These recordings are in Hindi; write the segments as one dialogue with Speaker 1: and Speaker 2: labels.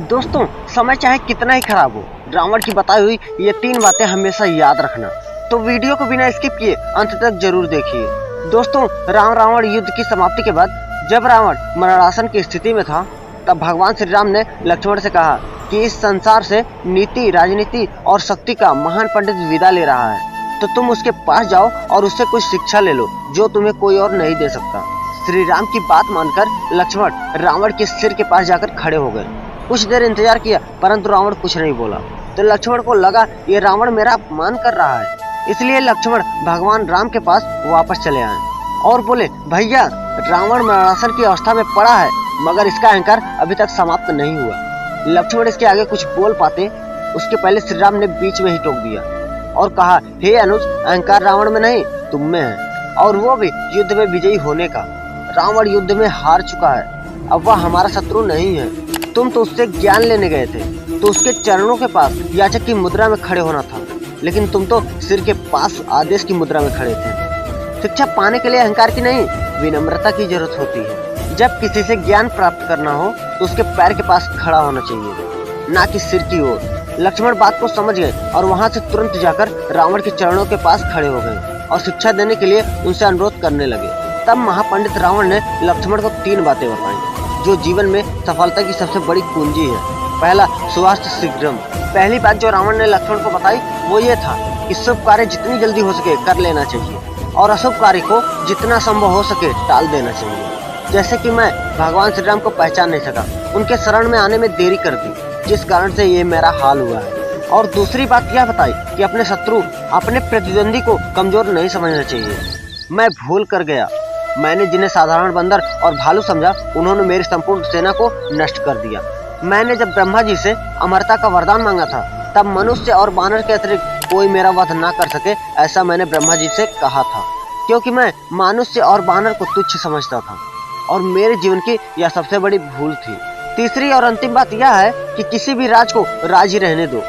Speaker 1: दोस्तों, समय चाहे कितना ही खराब हो, रावण की बताई हुई ये 3 बातें हमेशा याद रखना। तो वीडियो को बिना स्किप किए अंत तक जरूर देखिए। दोस्तों, राम रावण युद्ध की समाप्ति के बाद जब रावण मरणासन की स्थिति में था, तब भगवान श्री राम ने लक्ष्मण से कहा कि इस संसार से नीति, राजनीति और शक्ति का महान पंडित विदा ले रहा है, तो तुम उसके पास जाओ और उससे कुछ शिक्षा ले लो जो तुम्हें कोई और नहीं दे सकता। श्री राम की बात मानकर लक्ष्मण रावण के सिर के पास जाकर खड़े हो गए। कुछ देर इंतजार किया, परंतु रावण कुछ नहीं बोला। तो लक्ष्मण को लगा ये रावण मेरा अपमान कर रहा है, इसलिए लक्ष्मण भगवान राम के पास वापस चले आए और बोले, भैया, रावण मरणासन की अवस्था में पड़ा है, मगर इसका अहंकार अभी तक समाप्त नहीं हुआ। लक्ष्मण इसके आगे कुछ बोल पाते उसके पहले श्री राम ने बीच में ही टोक दिया और कहा, हे अनुज, अहंकार रावण में नहीं तुम में है, और वो भी युद्ध में विजयी होने का। रावण युद्ध में हार चुका है, अब वह हमारा शत्रु नहीं है। तुम तो उससे ज्ञान लेने गए थे, तो उसके चरणों के पास याचक की मुद्रा में खड़े होना था, लेकिन तुम तो सिर के पास आदेश की मुद्रा में खड़े थे। शिक्षा पाने के लिए अहंकार की नहीं, विनम्रता की जरूरत होती है। जब किसी से ज्ञान प्राप्त करना हो तो उसके पैर के पास खड़ा होना चाहिए, ना कि सिर की ओर। लक्ष्मण बात को समझ गए और वहां से तुरंत जाकर रावण के चरणों के पास खड़े हो गए और शिक्षा देने के लिए उनसे अनुरोध करने लगे। तब महापंडित रावण ने लक्ष्मण को 3 बातें बताई जो जीवन में सफलता की सबसे बड़ी कुंजी है। पहला, स्वास्थ्य शीघ्रम। पहली बात जो रावण ने लक्ष्मण को बताई वो ये था कि शुभ कार्य जितनी जल्दी हो सके कर लेना चाहिए और अशुभ कार्य को जितना संभव हो सके टाल देना चाहिए। जैसे कि मैं भगवान श्री राम को पहचान नहीं सका, उनके शरण में आने में देरी कर दी, जिस कारण से ये मेरा हाल हुआ है। और दूसरी बात यह बताई कि अपने शत्रु, अपने प्रतिद्वंदी को कमजोर नहीं समझना चाहिए। मैं भूल कर गया, मैंने जिन्हें साधारण बंदर और भालू समझा, उन्होंने मेरी संपूर्ण सेना को नष्ट कर दिया। मैंने जब ब्रह्मा जी से अमरता का वरदान मांगा था, तब मनुष्य और बानर के अतिरिक्त कोई मेरा वध ना कर सके, ऐसा मैंने ब्रह्मा जी से कहा था, क्योंकि मैं मनुष्य और बानर को तुच्छ समझता था और मेरे जीवन की यह सबसे बड़ी भूल थी। तीसरी और अंतिम बात यह है कि किसी भी राज को राज ही रहने दो।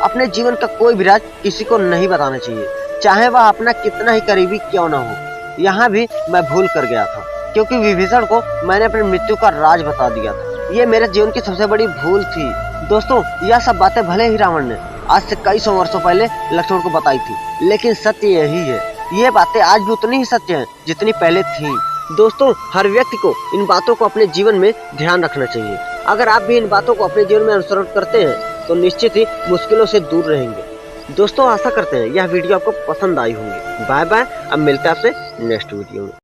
Speaker 1: अपने जीवन का कोई भी राज किसी को नहीं बताना चाहिए, चाहे वह अपना कितना ही करीबी क्यों न हो। यहाँ भी मैं भूल कर गया था, क्योंकि विभीषण को मैंने अपनी मृत्यु का राज बता दिया था। ये मेरे जीवन की सबसे बड़ी भूल थी। दोस्तों, यह सब बातें भले ही रावण ने आज से कई सौ वर्षों पहले लक्ष्मण को बताई थी, लेकिन सत्य यही है। ये बातें आज भी उतनी ही सत्य हैं जितनी पहले थी। दोस्तों, हर व्यक्ति को इन बातों को अपने जीवन में ध्यान रखना चाहिए। अगर आप भी इन बातों को अपने जीवन में अनुसरण करते हैं तो निश्चित ही मुश्किलों से दूर रहेंगे। दोस्तों, आशा करते हैं यह वीडियो आपको पसंद आई होंगी। बाय बाय, अब मिलते हैं आपसे नेक्स्ट वीडियो में।